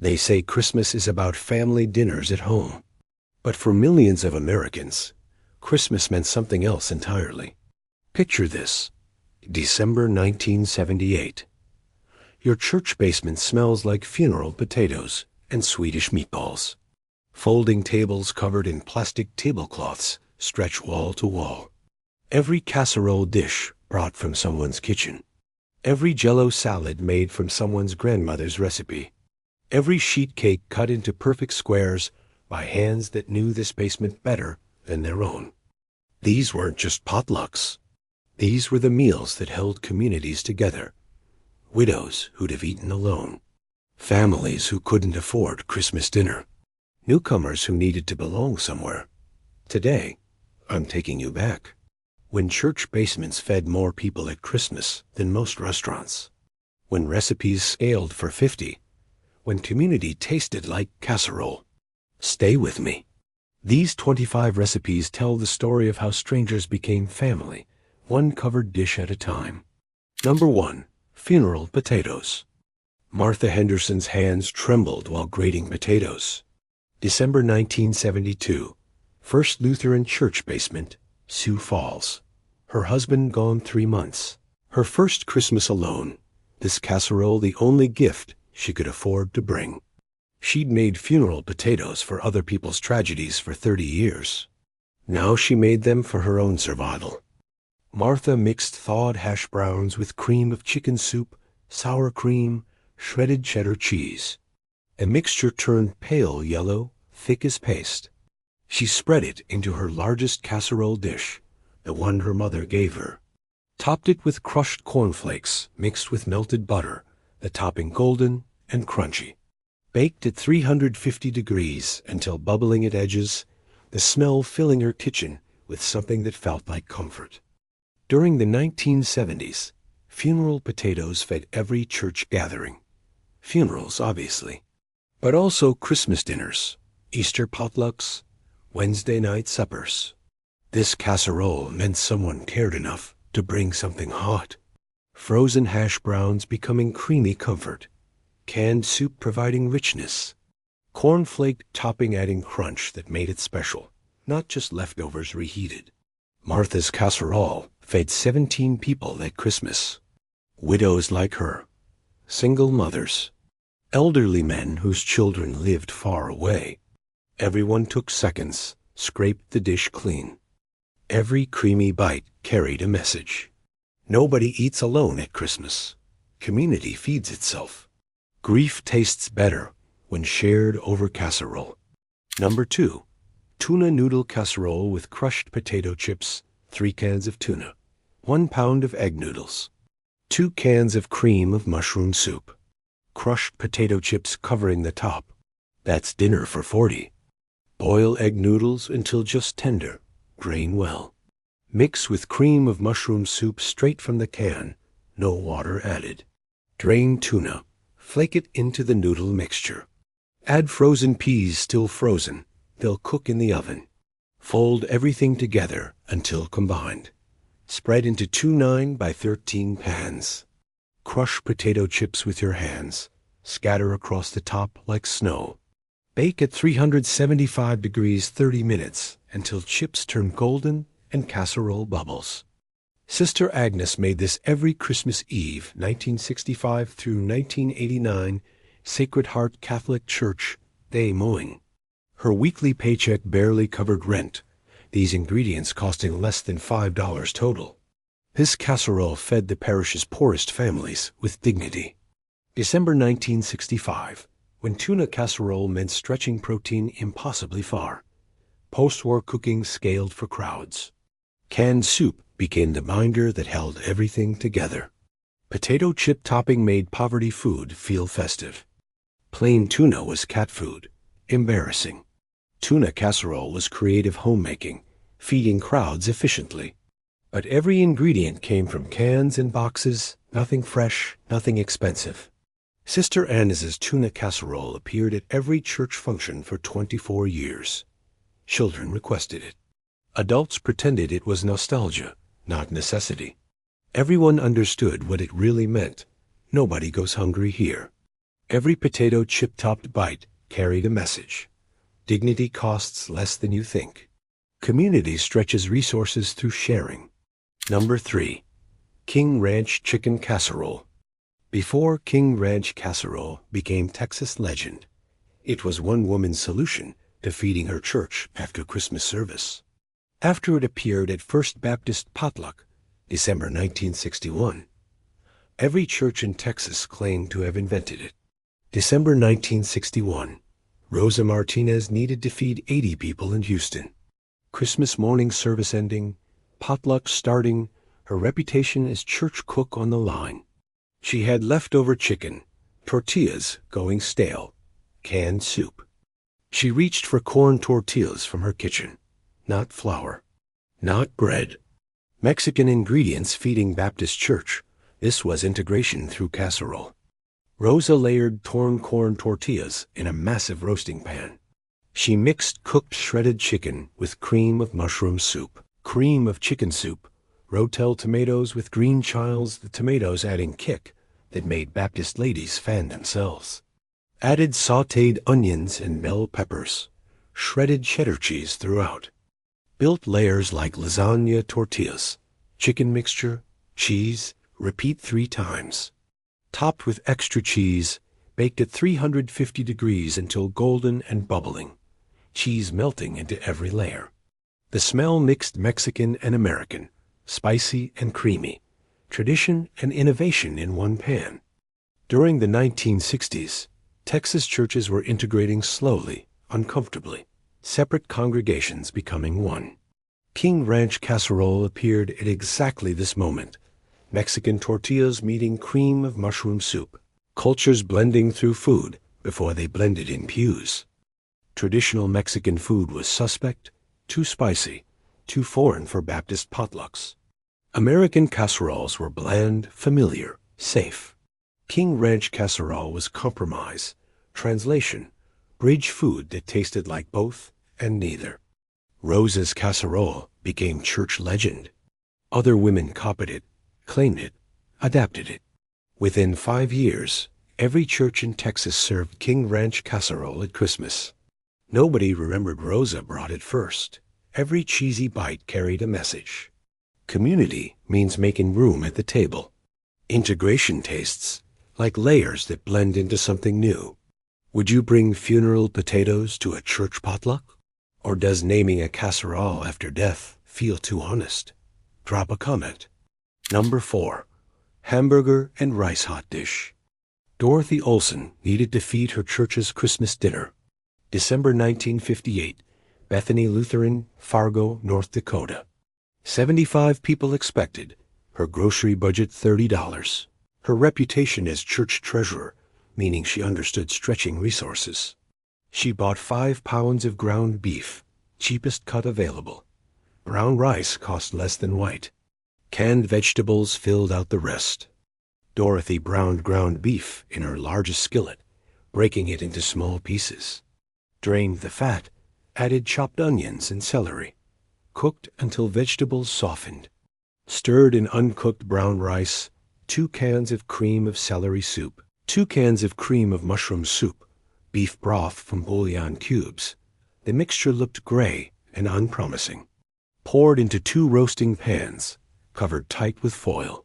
They say Christmas is about family dinners at home. But for millions of Americans, Christmas meant something else entirely. Picture this. December 1978. Your church basement smells like funeral potatoes and Swedish meatballs. Folding tables covered in plastic tablecloths stretch wall to wall. Every casserole dish brought from someone's kitchen. Every Jello salad made from someone's grandmother's recipe. Every sheet cake cut into perfect squares by hands that knew this basement better than their own. These weren't just potlucks. These were the meals that held communities together. Widows who'd have eaten alone. Families who couldn't afford Christmas dinner. Newcomers who needed to belong somewhere. Today, I'm taking you back. When church basements fed more people at Christmas than most restaurants. When recipes scaled for 50. When community tasted like casserole. Stay with me. These 25 recipes tell the story of how strangers became family, one covered dish at a time. Number 1. Funeral potatoes. Martha Henderson's hands trembled while grating potatoes. December 1972. First Lutheran church basement, Sioux Falls. Her husband gone 3 months. Her first Christmas alone. This casserole the only gift she could afford to bring. She'd made funeral potatoes for other people's tragedies for 30 years. Now she made them for her own survival. Martha mixed thawed hash browns with cream of chicken soup, sour cream, shredded cheddar cheese. A mixture turned pale yellow, thick as paste. She spread it into her largest casserole dish, the one her mother gave her. Topped it with crushed cornflakes mixed with melted butter, the topping golden and crunchy. Baked at 350 degrees until bubbling at edges, the smell filling her kitchen with something that felt like comfort. During the 1970s, funeral potatoes fed every church gathering. Funerals, obviously, but also Christmas dinners, Easter potlucks, Wednesday night suppers. This casserole meant someone cared enough to bring something hot. Frozen hash browns becoming creamy comfort. Canned soup providing richness. Cornflake topping adding crunch that made it special, not just leftovers reheated. Martha's casserole fed 17 people at Christmas. Widows like her. Single mothers. Elderly men whose children lived far away. Everyone took seconds, scraped the dish clean. Every creamy bite carried a message. Nobody eats alone at Christmas. Community feeds itself. Grief tastes better when shared over casserole. Number 2. Tuna noodle casserole with crushed potato chips, 3 cans of tuna, 1 pound of egg noodles, 2 cans of cream of mushroom soup, crushed potato chips covering the top. That's dinner for 40. Boil egg noodles until just tender, drain well. Mix with cream of mushroom soup straight from the can, no water added. Drain tuna. Flake it into the noodle mixture. Add frozen peas still frozen. They'll cook in the oven. Fold everything together until combined. Spread into 2 9 by 13 pans. Crush potato chips with your hands. Scatter across the top like snow. Bake at 375 degrees 30 minutes until chips turn golden and casserole bubbles. Sister Agnes made this every Christmas Eve, 1965 through 1989, Sacred Heart Catholic Church, Des Moines. Her weekly paycheck barely covered rent, these ingredients costing less than $5 total. This casserole fed the parish's poorest families with dignity. December 1965, when tuna casserole meant stretching protein impossibly far. Post-war cooking scaled for crowds. Canned soup became the binder that held everything together. Potato chip topping made poverty food feel festive. Plain tuna was cat food, embarrassing. Tuna casserole was creative homemaking, feeding crowds efficiently. But every ingredient came from cans and boxes, nothing fresh, nothing expensive. Sister Agnes's tuna casserole appeared at every church function for 24 years. Children requested it. Adults pretended it was nostalgia, not necessity. Everyone understood what it really meant. Nobody goes hungry here. Every potato chip-topped bite carried a message. Dignity costs less than you think. Community stretches resources through sharing. Number 3. King Ranch Chicken Casserole. Before King Ranch Casserole became Texas legend, it was one woman's solution to feeding her church after Christmas service. After it appeared at First Baptist Potluck, December 1961, every church in Texas claimed to have invented it. December 1961, Rosa Martinez needed to feed 80 people in Houston. Christmas morning service ending, potluck starting, her reputation as church cook on the line. She had leftover chicken, tortillas going stale, canned soup. She reached for corn tortillas from her kitchen, not flour, not bread. Mexican ingredients feeding Baptist church. This was integration through casserole. Rosa layered torn corn tortillas in a massive roasting pan. She mixed cooked shredded chicken with cream of mushroom soup, cream of chicken soup, Rotel tomatoes with green chiles, the tomatoes adding kick that made Baptist ladies fan themselves. Added sautéed onions and bell peppers, shredded cheddar cheese throughout. Built layers like lasagna tortillas, chicken mixture, cheese, repeat 3 times. Topped with extra cheese, baked at 350 degrees until golden and bubbling, cheese melting into every layer. The smell mixed Mexican and American, spicy and creamy, tradition and innovation in one pan. During the 1960s, Texas churches were integrating slowly, uncomfortably, separate congregations becoming one. King Ranch Casserole appeared at exactly this moment. Mexican tortillas meeting cream of mushroom soup, cultures blending through food before they blended in pews. Traditional Mexican food was suspect, too spicy, too foreign for Baptist potlucks. American casseroles were bland, familiar, safe. King Ranch Casserole was compromise, translation, bridge food that tasted like both and neither. Rosa's casserole became church legend. Other women copied it, claimed it, adapted it. Within 5 years, every church in Texas served King Ranch Casserole at Christmas. Nobody remembered Rosa brought it first. Every cheesy bite carried a message. Community means making room at the table. Integration tastes like layers that blend into something new. Would you bring funeral potatoes to a church potluck? Or does naming a casserole after death feel too honest? Drop a comment. Number 4. Hamburger and rice hot dish. Dorothy Olson needed to feed her church's Christmas dinner. December 1958, Bethany Lutheran, Fargo, North Dakota. 75 people expected. Her grocery budget $30. Her reputation as church treasurer, meaning she understood stretching resources. She bought 5 pounds of ground beef, cheapest cut available. Brown rice cost less than white. Canned vegetables filled out the rest. Dorothy browned ground beef in her largest skillet, breaking it into small pieces. Drained the fat, added chopped onions and celery. Cooked until vegetables softened. Stirred in uncooked brown rice, 2 cans of cream of celery soup, 2 cans of cream of mushroom soup, beef broth from bouillon cubes. The mixture looked gray and unpromising. Poured into 2 roasting pans, covered tight with foil.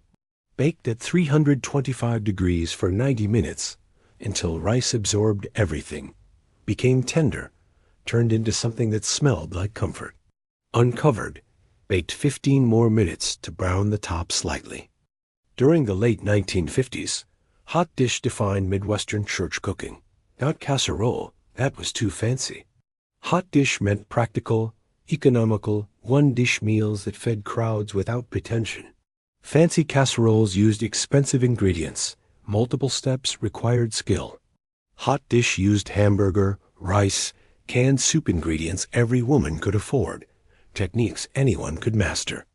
Baked at 325 degrees for 90 minutes until rice absorbed everything, became tender, turned into something that smelled like comfort. Uncovered, baked 15 more minutes to brown the top slightly. During the late 1950s, hot dish defined Midwestern church cooking. Not casserole, that was too fancy. Hot dish meant practical, economical, one-dish meals that fed crowds without pretension. Fancy casseroles used expensive ingredients. Multiple steps required skill. Hot dish used hamburger, rice, canned soup ingredients every woman could afford, techniques anyone could master.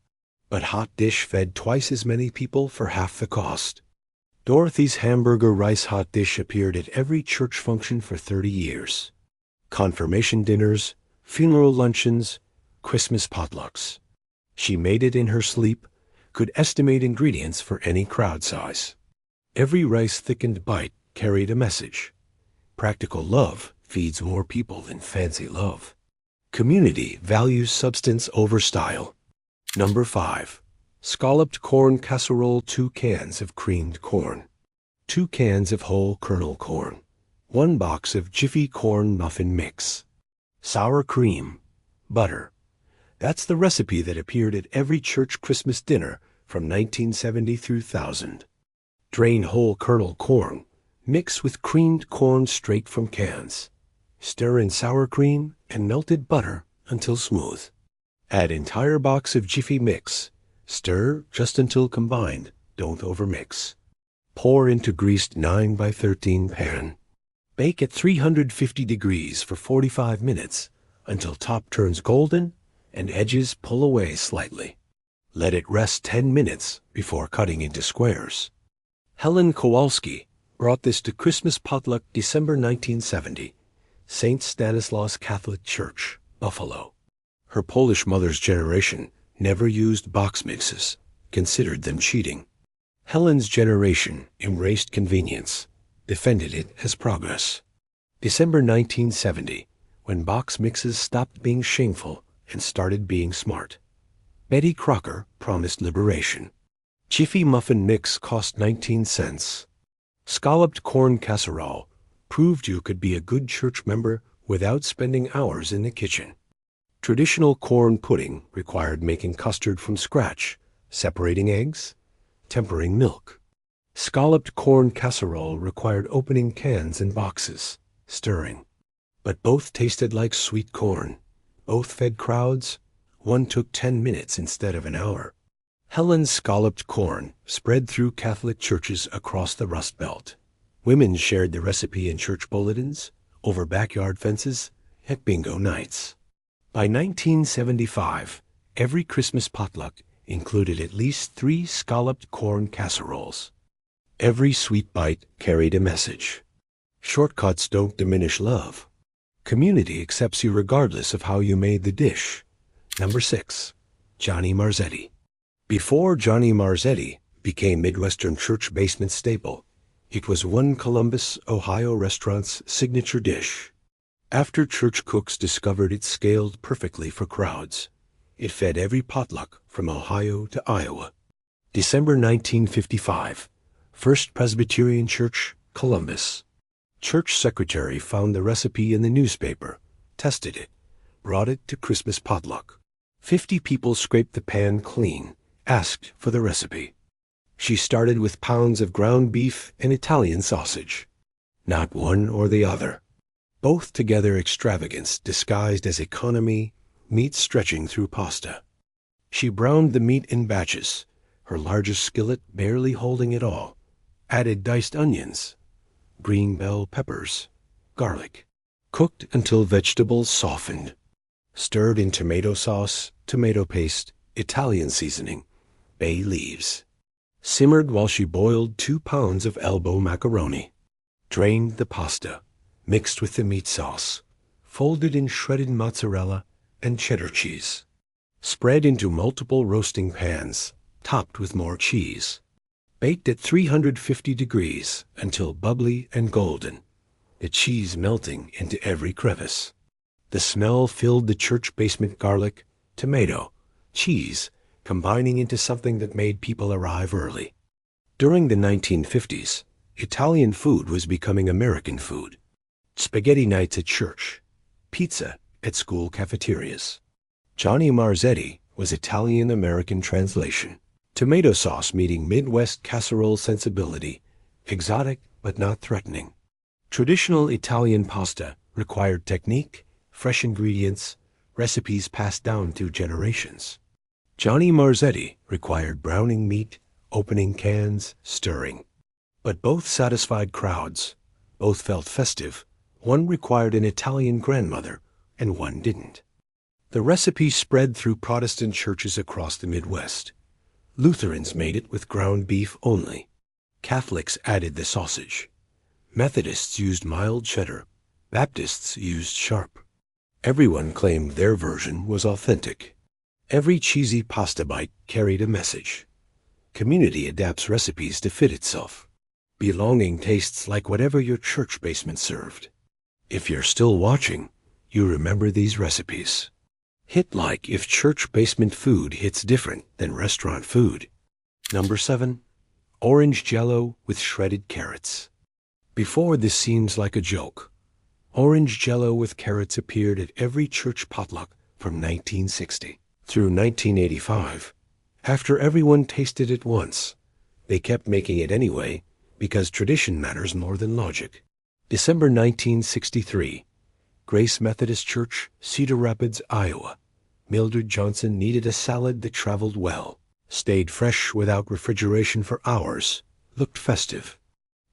But hot dish fed twice as many people for half the cost. Dorothy's hamburger rice hot dish appeared at every church function for 30 years. Confirmation dinners, funeral luncheons, Christmas potlucks. She made it in her sleep, could estimate ingredients for any crowd size. Every rice-thickened bite carried a message. Practical love feeds more people than fancy love. Community values substance over style. Number 5. Scalloped corn casserole, 2 cans of creamed corn, 2 cans of whole kernel corn, 1 box of Jiffy corn muffin mix, sour cream, butter. That's the recipe that appeared at every church Christmas dinner from 1970 through 1000. Drain whole kernel corn, mix with creamed corn straight from cans. Stir in sour cream and melted butter until smooth. Add entire box of Jiffy mix. Stir just until combined. Don't overmix. Pour into greased 9 by 13 pan. Bake at 350 degrees for 45 minutes until top turns golden and edges pull away slightly. Let it rest 10 minutes before cutting into squares. Helen Kowalski brought this to Christmas Potluck December 1970, St. Stanislaus Catholic Church, Buffalo. Her Polish mother's generation never used box mixes, considered them cheating. Helen's generation embraced convenience, defended it as progress. December 1970, when box mixes stopped being shameful and started being smart. Betty Crocker promised liberation. Jiffy muffin mix cost 19 cents. Scalloped corn casserole proved you could be a good church member without spending hours in the kitchen. Traditional corn pudding required making custard from scratch, separating eggs, tempering milk. Scalloped corn casserole required opening cans and boxes, stirring. But both tasted like sweet corn. Both fed crowds. One took 10 minutes instead of an hour. Helen's scalloped corn spread through Catholic churches across the Rust Belt. Women shared the recipe in church bulletins, over backyard fences, at bingo nights. By 1975, every Christmas potluck included at least 3 scalloped corn casseroles. Every sweet bite carried a message. Shortcuts don't diminish love. Community accepts you regardless of how you made the dish. Number 6. Johnny Marzetti. Before Johnny Marzetti became Midwestern church basement staple, it was one Columbus, Ohio restaurant's signature dish. After church cooks discovered it scaled perfectly for crowds, it fed every potluck from Ohio to Iowa. December 1955, First Presbyterian Church, Columbus. Church secretary found the recipe in the newspaper, tested it, brought it to Christmas potluck. 50 people scraped the pan clean, asked for the recipe. She started with pounds of ground beef and Italian sausage. Not one or the other. Both together extravagance disguised as economy, meat stretching through pasta. She browned the meat in batches, her largest skillet barely holding it all. Added diced onions, green bell peppers, garlic. Cooked until vegetables softened. Stirred in tomato sauce, tomato paste, Italian seasoning, bay leaves. Simmered while she boiled 2 pounds of elbow macaroni. Drained the pasta, mixed with the meat sauce, folded in shredded mozzarella and cheddar cheese. Spread into multiple roasting pans, topped with more cheese. Baked at 350 degrees until bubbly and golden, the cheese melting into every crevice. The smell filled the church basement. Garlic, tomato, cheese, combining into something that made people arrive early. During the 1950s, Italian food was becoming American food. Spaghetti nights at church, pizza at school cafeterias. Johnny Marzetti was Italian-American translation. Tomato sauce meeting Midwest casserole sensibility, exotic but not threatening. Traditional Italian pasta required technique, fresh ingredients, recipes passed down through generations. Johnny Marzetti required browning meat, opening cans, stirring. But both satisfied crowds. Both felt festive. One required an Italian grandmother, and one didn't. The recipe spread through Protestant churches across the Midwest. Lutherans made it with ground beef only. Catholics added the sausage. Methodists used mild cheddar. Baptists used sharp. Everyone claimed their version was authentic. Every cheesy pasta bite carried a message. Community adapts recipes to fit itself. Belonging tastes like whatever your church basement served. If you're still watching, you remember these recipes. Hit like if church basement food hits different than restaurant food. Number 7. Orange Jello with shredded carrots. Before this seems like a joke, orange Jello with carrots appeared at every church potluck from 1960 through 1985. After everyone tasted it once, they kept making it anyway because tradition matters more than logic. December 1963, Grace Methodist Church, Cedar Rapids, Iowa. Mildred Johnson needed a salad that traveled well, stayed fresh without refrigeration for hours, looked festive.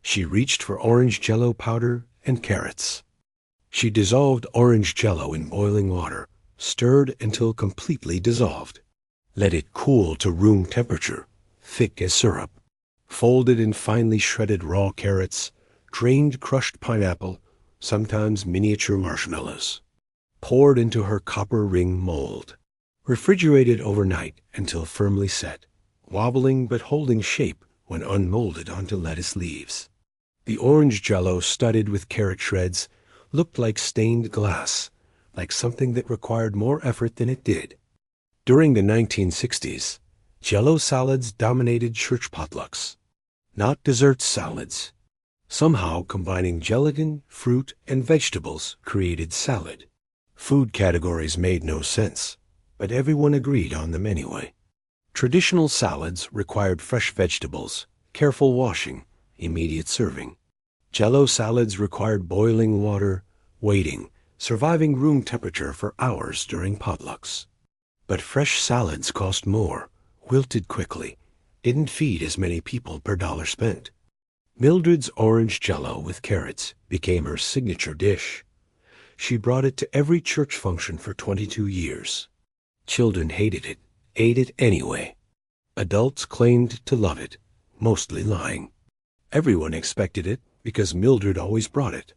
She reached for orange Jello powder and carrots. She dissolved orange Jello in boiling water, stirred until completely dissolved. Let it cool to room temperature, thick as syrup. Folded in finely shredded raw carrots, drained crushed pineapple, sometimes miniature marshmallows. Poured into her copper ring mold. Refrigerated overnight until firmly set, wobbling but holding shape when unmolded onto lettuce leaves. The orange Jello studded with carrot shreds looked like stained glass, like something that required more effort than it did. During the 1960s, Jello salads dominated church potlucks. Not dessert salads. Somehow combining gelatin, fruit, and vegetables created salad. Food categories made no sense, but everyone agreed on them anyway. Traditional salads required fresh vegetables, careful washing, immediate serving. Jello salads required boiling water, waiting, surviving room temperature for hours during potlucks. But fresh salads cost more, wilted quickly, didn't feed as many people per dollar spent. Mildred's orange Jello with carrots became her signature dish. She brought it to every church function for 22 years. Children hated it, ate it anyway. Adults claimed to love it, mostly lying. Everyone expected it because Mildred always brought it.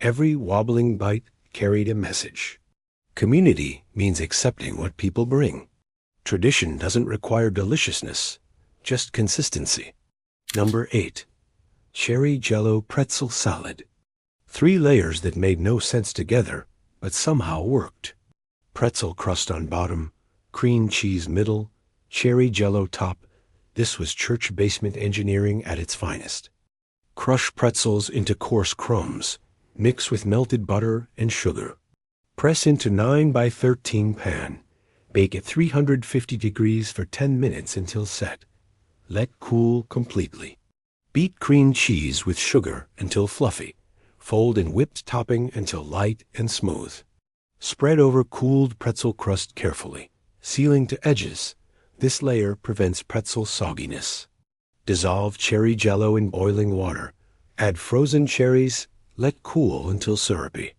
Every wobbling bite carried a message. Community means accepting what people bring. Tradition doesn't require deliciousness, just consistency. Number 8. Cherry Jello Pretzel Salad. 3 layers that made no sense together, but somehow worked. Pretzel crust on bottom, cream cheese middle, cherry Jello top. This was church basement engineering at its finest. Crush pretzels into coarse crumbs, mix with melted butter and sugar. Press into 9 by 13 pan. Bake at 350 degrees for 10 minutes until set. Let cool completely. Beat cream cheese with sugar until fluffy. Fold in whipped topping until light and smooth. Spread over cooled pretzel crust carefully, sealing to edges. This layer prevents pretzel sogginess. Dissolve cherry Jello in boiling water. Add frozen cherries. Let cool until syrupy.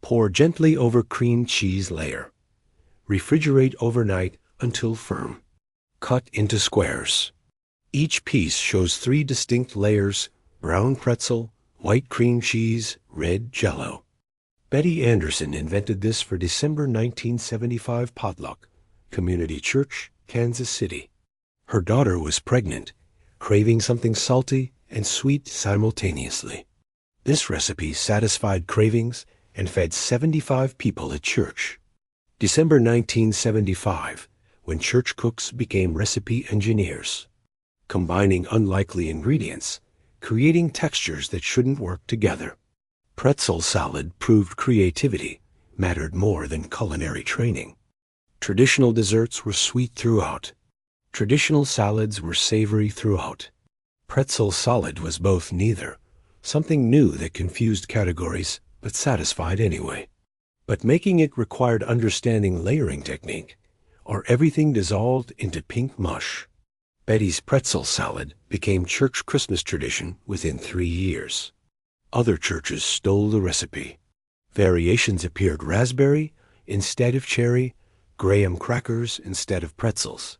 Pour gently over cream cheese layer. Refrigerate overnight until firm. Cut into squares. Each piece shows 3 distinct layers: brown pretzel, white cream cheese, red Jello. Betty Anderson invented this for December 1975 potluck, Community Church, Kansas City. Her daughter was pregnant, craving something salty and sweet simultaneously. This recipe satisfied cravings and fed 75 people at church. December 1975, when church cooks became recipe engineers. Combining unlikely ingredients, creating textures that shouldn't work together. Pretzel salad proved creativity mattered more than culinary training. Traditional desserts were sweet throughout. Traditional salads were savory throughout. Pretzel salad was both neither, something new that confused categories but satisfied anyway. But making it required understanding layering technique, or everything dissolved into pink mush. Betty's pretzel salad became church Christmas tradition within 3 years. Other churches stole the recipe. Variations appeared: raspberry instead of cherry, graham crackers instead of pretzels.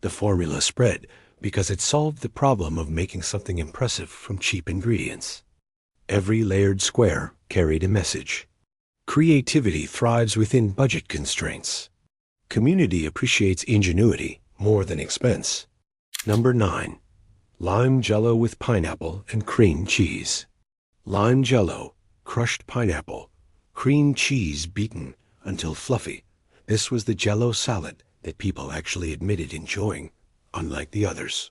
The formula spread because it solved the problem of making something impressive from cheap ingredients. Every layered square carried a message. Creativity thrives within budget constraints. Community appreciates ingenuity more than expense. Number 9. Lime Jello with pineapple and cream cheese. Lime Jello, crushed pineapple, cream cheese beaten until fluffy. This was the Jello salad that people actually admitted enjoying, unlike the others.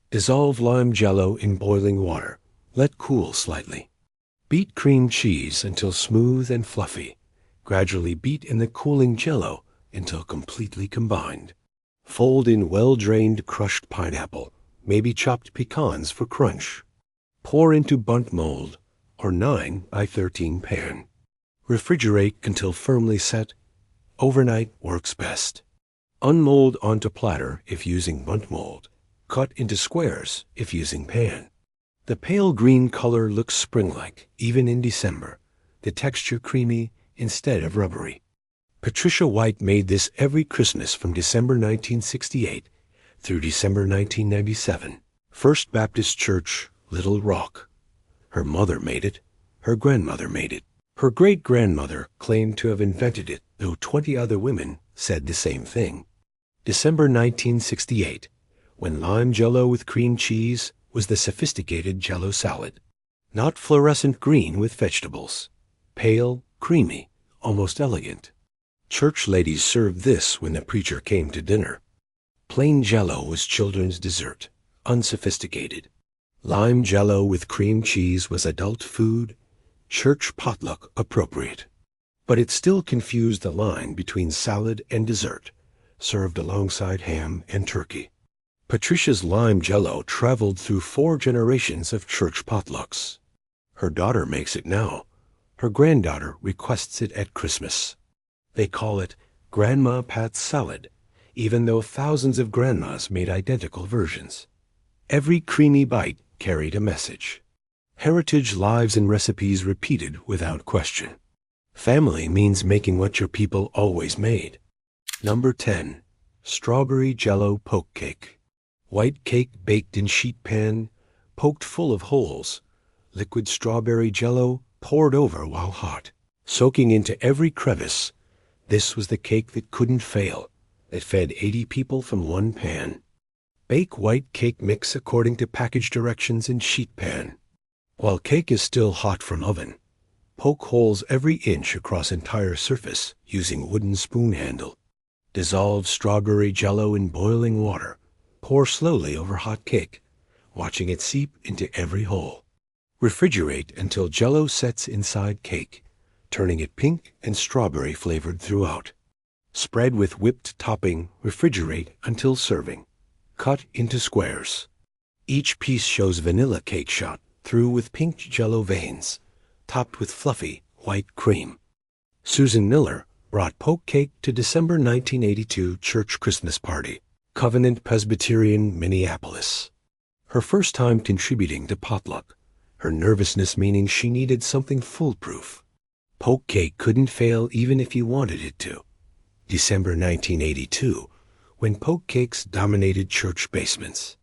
Dissolve lime Jello in boiling water. Let cool slightly. Beat cream cheese until smooth and fluffy. Gradually beat in the cooling Jello until completely combined. Fold in well-drained crushed pineapple, maybe chopped pecans for crunch. Pour into bundt mold or 9 by 13 pan. Refrigerate until firmly set. Overnight works best. Unmold onto platter if using bundt mold. Cut into squares if using pan. The pale green color looks spring-like, even in December. The texture creamy instead of rubbery. Patricia White made this every Christmas from December 1968 through December 1997. First Baptist Church, Little Rock. Her mother made it. Her grandmother made it. Her great-grandmother claimed to have invented it, though 20 other women said the same thing. December 1968, when lime Jello with cream cheese was the sophisticated Jello salad. Not fluorescent green with vegetables. Pale, creamy, almost elegant. Church ladies served this when the preacher came to dinner. Plain Jello was children's dessert, unsophisticated. Lime Jello with cream cheese was adult food, church potluck appropriate. But it still confused the line between salad and dessert, served alongside ham and turkey. Patricia's lime Jello traveled through 4 generations of church potlucks. Her daughter makes it now. Her granddaughter requests it at Christmas. They call it Grandma Pat's Salad, even though thousands of grandmas made identical versions. Every creamy bite carried a message. Heritage lives and recipes repeated without question. Family means making what your people always made. Number 10. Strawberry Jello Poke Cake. White cake baked in sheet pan, poked full of holes. Liquid strawberry Jello poured over while hot, soaking into every crevice. This was the cake that couldn't fail, that fed 80 people from one pan. Bake white cake mix according to package directions in sheet pan. While cake is still hot from oven, poke holes every inch across entire surface using wooden spoon handle. Dissolve strawberry Jello in boiling water. Pour slowly over hot cake, watching it seep into every hole. Refrigerate until Jello sets inside cake, turning it pink and strawberry flavored throughout. Spread with whipped topping. Refrigerate until serving. Cut into squares. Each piece shows vanilla cake shot through with pink Jello veins, topped with fluffy white cream. Susan Miller brought poke cake to December 1982 church Christmas party. Covenant Presbyterian, Minneapolis. Her first time contributing to Potluck. Her nervousness meaning she needed something foolproof. Poke cake couldn't fail even if you wanted it to. December 1982, when poke cakes dominated church basements.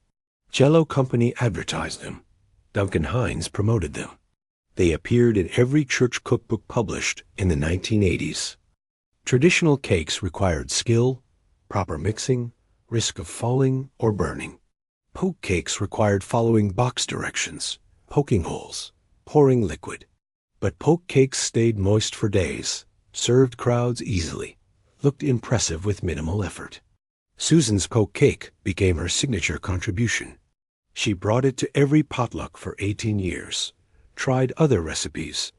Jello Company advertised them. Duncan Hines promoted them. They appeared in every church cookbook published in the 1980s. Traditional cakes required skill, proper mixing, risk of falling or burning. Poke cakes required following box directions, poking holes, pouring liquid. But poke cakes stayed moist for days, served crowds easily, looked impressive with minimal effort. Susan's poke cake became her signature contribution. She brought it to every potluck for 18 years, tried other recipes,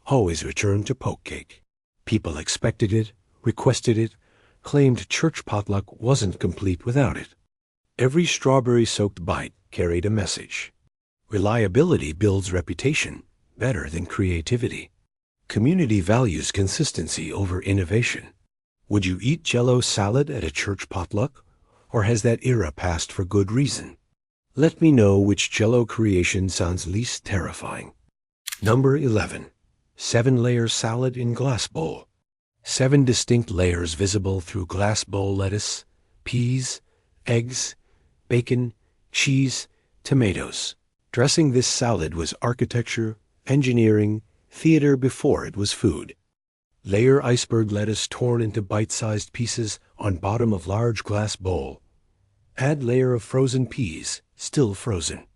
always returned to poke cake. People expected it, requested it, claimed church potluck wasn't complete without it. Every strawberry-soaked bite carried a message. Reliability builds reputation better than creativity. Community values consistency over innovation. Would you eat Jello salad at a church potluck, or has that era passed for good reason? Let me know which Jello creation sounds least terrifying. Number 11. 7-layer salad in glass bowl. 7 distinct layers visible through glass bowl lettuce, peas, eggs, bacon, cheese, tomatoes. Dressing this salad was architecture, engineering, theater before it was food. Layer iceberg lettuce torn into bite-sized pieces on bottom of large glass bowl. Add layer of frozen peas, still frozen.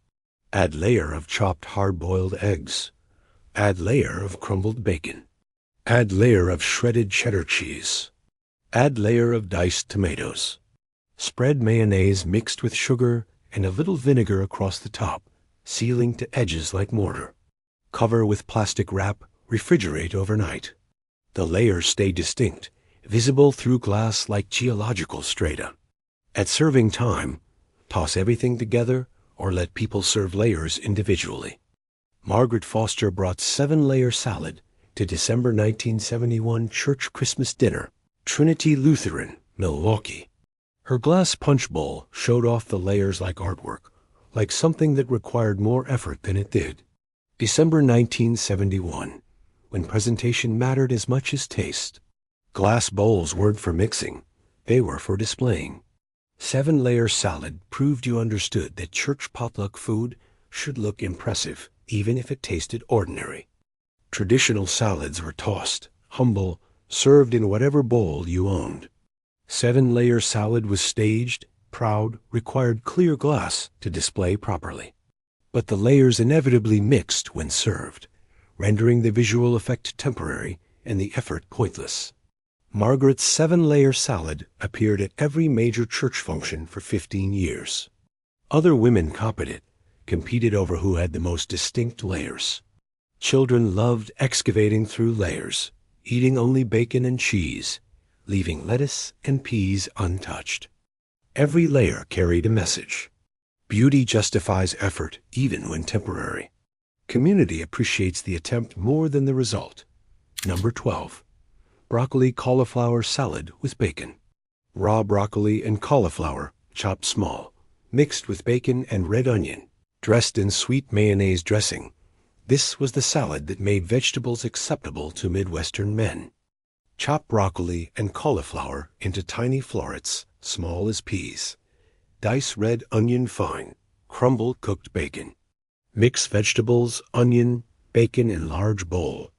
Add layer of chopped hard-boiled eggs. Add layer of crumbled bacon. Add layer of shredded cheddar cheese. Add layer of diced tomatoes. Spread mayonnaise mixed with sugar and a little vinegar across the top, sealing to edges like mortar. Cover with plastic wrap, refrigerate overnight. The layers stay distinct, visible through glass like geological strata. At serving time, toss everything together or let people serve layers individually. Margaret Foster brought 7-layer salad to December 1971 church Christmas dinner, Trinity Lutheran, Milwaukee. Her glass punch bowl showed off the layers like artwork, like something that required more effort than it did. December 1971, when presentation mattered as much as taste. Glass bowls weren't for mixing, they were for displaying. 7-layer salad proved you understood that church potluck food should look impressive, even if it tasted ordinary. Traditional salads were tossed, humble, served in whatever bowl you owned. 7-layer salad was staged, proud, required clear glass to display properly. But the layers inevitably mixed when served, rendering the visual effect temporary and the effort pointless. Margaret's 7-layer salad appeared at every major church function for 15 years. Other women copied it, competed over who had the most distinct layers. Children loved excavating through layers, eating only bacon and cheese, leaving lettuce and peas untouched. Every layer carried a message. Beauty justifies effort, even when temporary. Community appreciates the attempt more than the result. Number 12. Broccoli cauliflower salad with bacon. Raw broccoli and cauliflower, chopped small, mixed with bacon and red onion, dressed in sweet mayonnaise dressing. This was the salad that made vegetables acceptable to Midwestern men. Chop broccoli and cauliflower into tiny florets, small as peas. Dice red onion fine, crumble cooked bacon. Mix vegetables, onion, bacon in large bowl.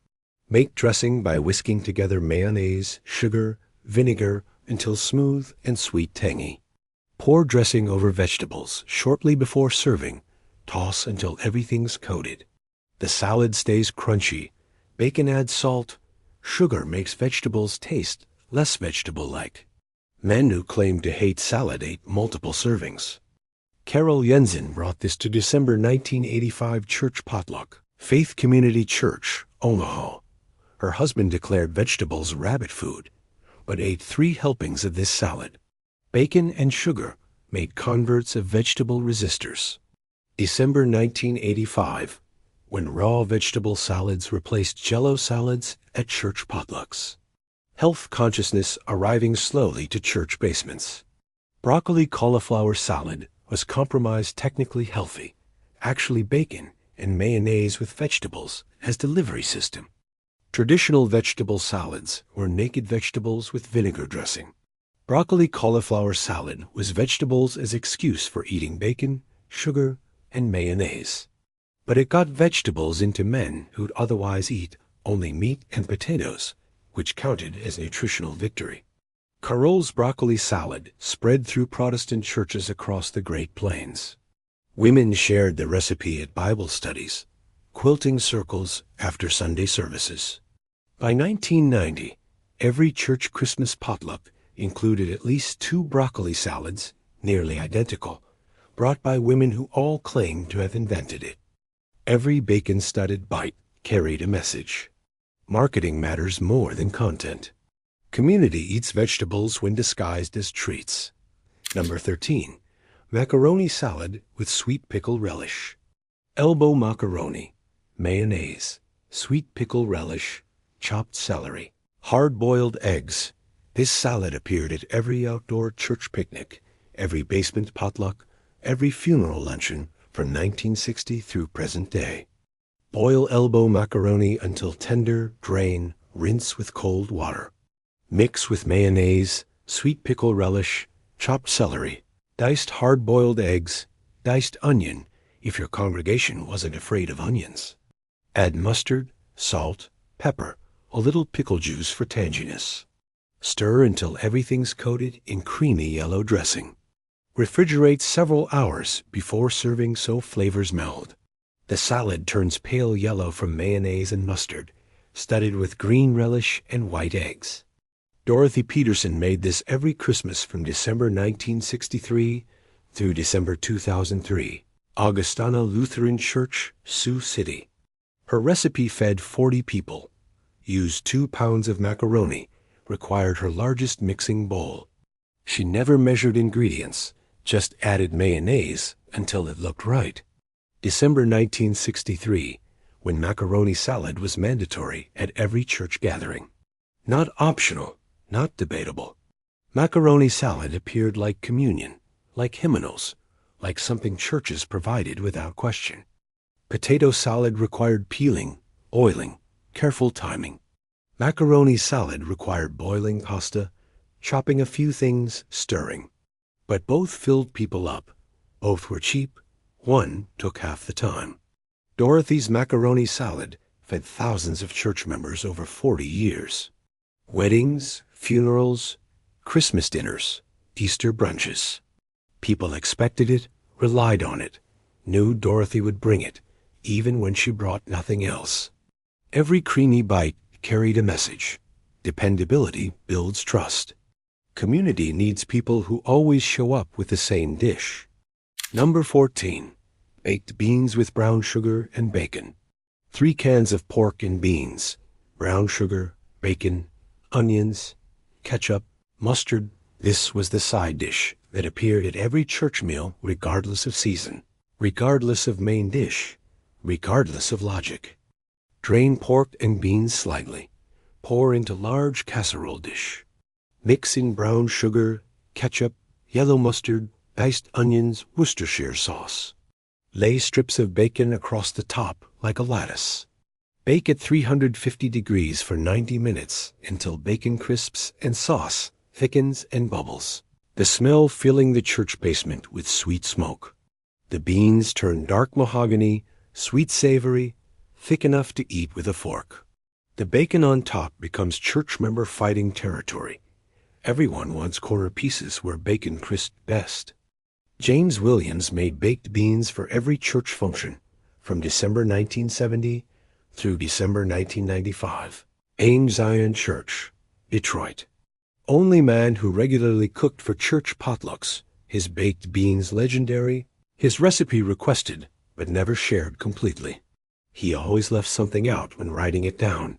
Make dressing by whisking together mayonnaise, sugar, vinegar until smooth and sweet tangy. Pour dressing over vegetables shortly before serving. Toss until everything's coated. The salad stays crunchy. Bacon adds salt. Sugar makes vegetables taste less vegetable-like. Men who claimed to hate salad ate multiple servings. Carol Jensen brought this to December 1985 church potluck, Faith Community Church, Omaha. Her husband declared vegetables rabbit food, but ate 3 helpings of this salad. Bacon and sugar made converts of vegetable resistors. December 1985, when raw vegetable salads replaced Jello salads at church potlucks. Health consciousness arriving slowly to church basements. Broccoli cauliflower salad was compromised technically healthy, actually bacon and mayonnaise with vegetables as delivery system. Traditional vegetable salads were naked vegetables with vinegar dressing. Broccoli cauliflower salad was vegetables as excuse for eating bacon, sugar, and mayonnaise. But it got vegetables into men who'd otherwise eat only meat and potatoes, which counted as nutritional victory. Carol's broccoli salad spread through Protestant churches across the Great Plains. Women shared the recipe at Bible studies, quilting circles after Sunday services. By 1990, every church Christmas potluck included at least 2 broccoli salads, nearly identical, brought by women who all claimed to have invented it. Every bacon-studded bite carried a message. Marketing matters more than content. Community eats vegetables when disguised as treats. Number 13. Macaroni salad with sweet pickle relish. Elbow macaroni, mayonnaise, sweet pickle relish, chopped celery, hard-boiled eggs. This salad appeared at every outdoor church picnic, every basement potluck, every funeral luncheon from 1960 through present day. Boil elbow macaroni until tender, drain, rinse with cold water. Mix with mayonnaise, sweet pickle relish, chopped celery, diced hard-boiled eggs, diced onion if your congregation wasn't afraid of onions. Add mustard, salt, pepper, a little pickle juice for tanginess. Stir until everything's coated in creamy yellow dressing. Refrigerate several hours before serving so flavors meld. The salad turns pale yellow from mayonnaise and mustard, studded with green relish and white eggs. Dorothy Peterson made this every Christmas from December 1963 through December 2003. Augustana Lutheran Church, Sioux City. Her recipe fed 40 people. Used 2 pounds of macaroni, required her largest mixing bowl. She never measured ingredients, just added mayonnaise until it looked right. December 1963, when macaroni salad was mandatory at every church gathering. Not optional, not debatable. Macaroni salad appeared like communion, like hymnals, like something churches provided without question. Potato salad required peeling, oiling, careful timing. Macaroni salad required boiling pasta, chopping a few things, stirring. But both filled people up. Both were cheap. One took half the time. Dorothy's macaroni salad fed thousands of church members over 40 years. Weddings, funerals, Christmas dinners, Easter brunches. People expected it, relied on it, knew Dorothy would bring it, even when she brought nothing else. Every creamy bite carried a message. Dependability builds trust. Community needs people who always show up with the same dish. Number 14. Baked beans with brown sugar and bacon. 3 cans of pork and beans, brown sugar, bacon, onions, ketchup, mustard. This was the side dish that appeared at every church meal regardless of season, regardless of main dish, regardless of logic. Drain pork and beans slightly. Pour into large casserole dish. Mix in brown sugar, ketchup, yellow mustard, diced onions, Worcestershire sauce. Lay strips of bacon across the top like a lattice. Bake at 350 degrees for 90 minutes until bacon crisps and sauce thickens and bubbles. The smell filling the church basement with sweet smoke. The beans turn dark mahogany, sweet savory, thick enough to eat with a fork. The bacon on top becomes church member fighting territory. Everyone wants quarter pieces where bacon crisped best. James Williams made baked beans for every church function from December 1970 through December 1995. Ain Zion Church, Detroit. Only man who regularly cooked for church potlucks, his baked beans legendary, his recipe requested but never shared completely. He always left something out when writing it down,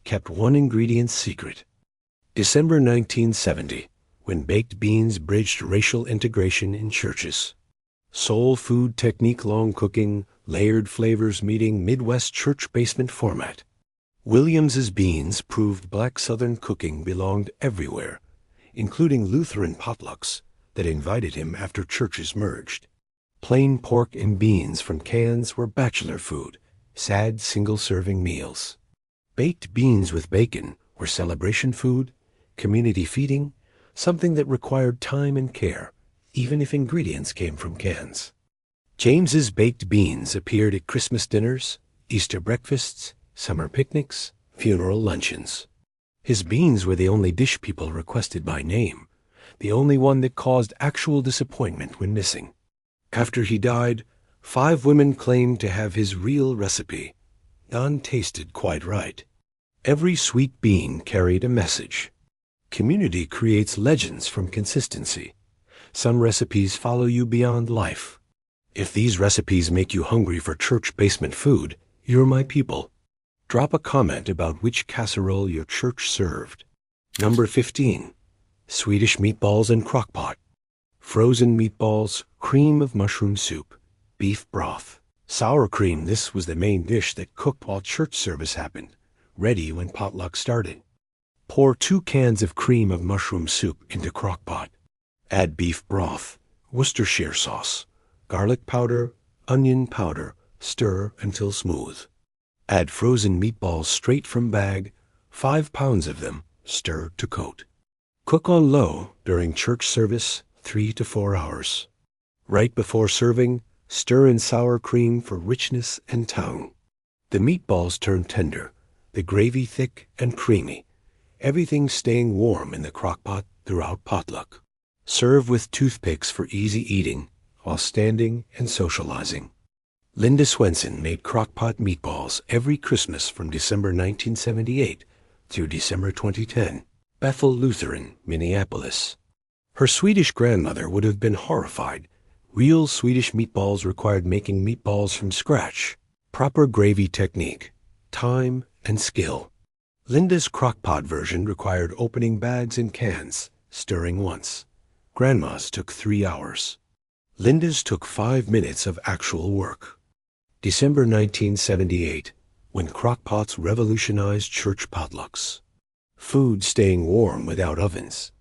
kept one ingredient secret. December 1970, when baked beans bridged racial integration in churches. Soul food technique, long cooking, layered flavors meeting Midwest church basement format. Williams's beans proved Black Southern cooking belonged everywhere, including Lutheran potlucks that invited him after churches merged. Plain pork and beans from cans were bachelor food, sad single-serving meals. Baked beans with bacon were celebration food, community feeding, something that required time and care, even if ingredients came from cans. James's baked beans appeared at Christmas dinners, Easter breakfasts, summer picnics, funeral luncheons. His beans were the only dish people requested by name, the only one that caused actual disappointment when missing. After he died, 5 women claimed to have his real recipe. None tasted quite right. Every sweet bean carried a message. Community creates legends from consistency. Some recipes follow you beyond life. If these recipes make you hungry for church basement food, you're my people. Drop a comment about which casserole your church served. Number 15. Swedish meatballs and crockpot. Frozen meatballs, cream of mushroom soup, beef broth, sour cream. This was the main dish that cooked while church service happened, ready when potluck started. Pour 2 cans of cream of mushroom soup into crockpot. Add beef broth, Worcestershire sauce, garlic powder, onion powder. Stir until smooth. Add frozen meatballs straight from bag, 5 pounds of them. Stir to coat. Cook on low during church service 3 to 4 hours. Right before serving, stir in sour cream for richness and tang. The meatballs turn tender, the gravy thick and creamy, everything staying warm in the crockpot throughout potluck. Serve with toothpicks for easy eating while standing and socializing. Linda Swenson made crockpot meatballs every Christmas from December 1978 through December 2010. Bethel Lutheran, Minneapolis. Her Swedish grandmother would have been horrified. Real Swedish meatballs required making meatballs from scratch. Proper gravy technique, time, and skill. Linda's crockpot version required opening bags and cans, stirring once. Grandma's took 3 hours. Linda's took 5 minutes of actual work. December 1978, when crockpots revolutionized church potlucks. Food staying warm without ovens.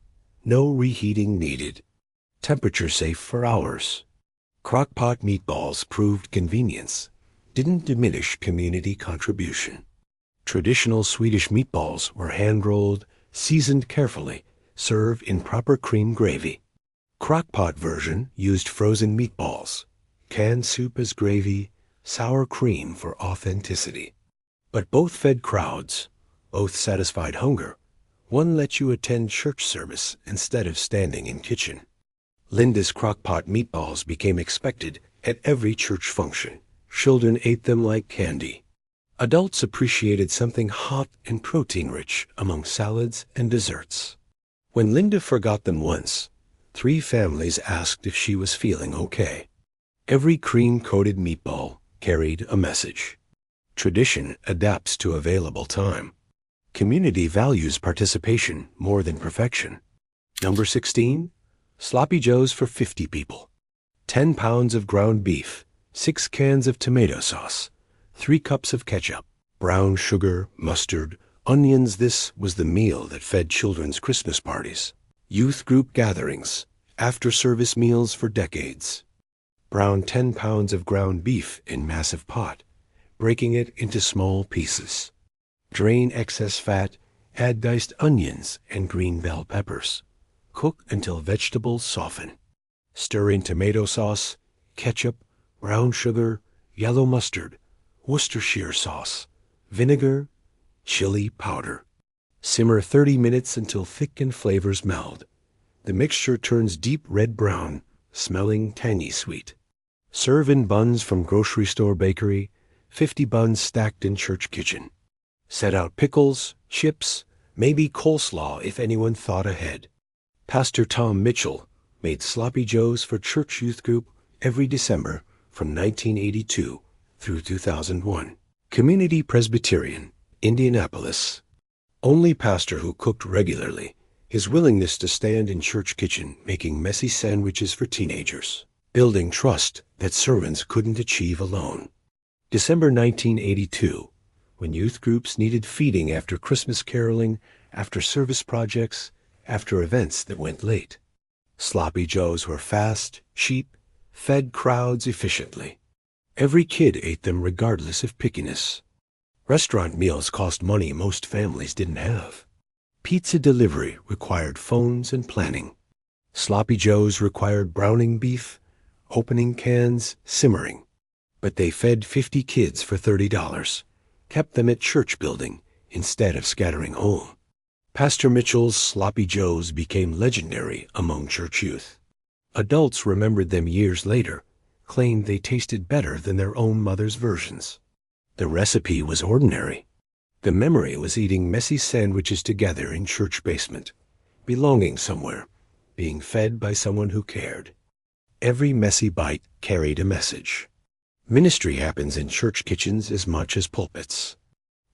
No reheating needed. Temperature safe for hours. Crockpot meatballs proved convenience, didn't diminish community contribution. Traditional Swedish meatballs were hand-rolled, seasoned carefully, served in proper cream gravy. Crockpot version used frozen meatballs, canned soup as gravy, sour cream for authenticity. But both fed crowds, both satisfied hunger. One let you attend church service instead of standing in kitchen. Linda's crockpot meatballs became expected at every church function. Children ate them like candy. Adults appreciated something hot and protein-rich among salads and desserts. When Linda forgot them once, 3 families asked if she was feeling okay. Every cream-coated meatball carried a message. Tradition adapts to available time. Community values participation more than perfection. Number 16, Sloppy Joes for 50 people. 10 pounds of ground beef, 6 cans of tomato sauce, 3 cups of ketchup, brown sugar, mustard, onions. This was the meal that fed children's Christmas parties, youth group gatherings, after-service meals for decades. Brown 10 pounds of ground beef in massive pot, breaking it into small pieces. Drain excess fat, add diced onions and green bell peppers. Cook until vegetables soften. Stir in tomato sauce, ketchup, brown sugar, yellow mustard, Worcestershire sauce, vinegar, chili powder. Simmer 30 minutes until thick and flavors meld. The mixture turns deep red-brown, smelling tangy sweet. Serve in buns from grocery store bakery, 50 buns stacked in church kitchen. Set out pickles, chips, maybe coleslaw if anyone thought ahead. Pastor Tom Mitchell made Sloppy Joes for church youth group every December from 1982 through 2001. Community Presbyterian, Indianapolis. Only pastor who cooked regularly. His willingness to stand in church kitchen making messy sandwiches for teenagers. Building trust that servants couldn't achieve alone. December 1982, when youth groups needed feeding after Christmas caroling, after service projects, after events that went late. Sloppy Joes were fast, cheap, fed crowds efficiently. Every kid ate them regardless of pickiness. Restaurant meals cost money most families didn't have. Pizza delivery required phones and planning. Sloppy Joes required browning beef, opening cans, simmering. But they fed 50 kids for $30, kept them at church building instead of scattering home. Pastor Mitchell's Sloppy Joes became legendary among church youth. Adults remembered them years later, claimed they tasted better than their own mother's versions. The recipe was ordinary. The memory was eating messy sandwiches together in church basement, belonging somewhere, being fed by someone who cared. Every messy bite carried a message. Ministry happens in church kitchens as much as pulpits.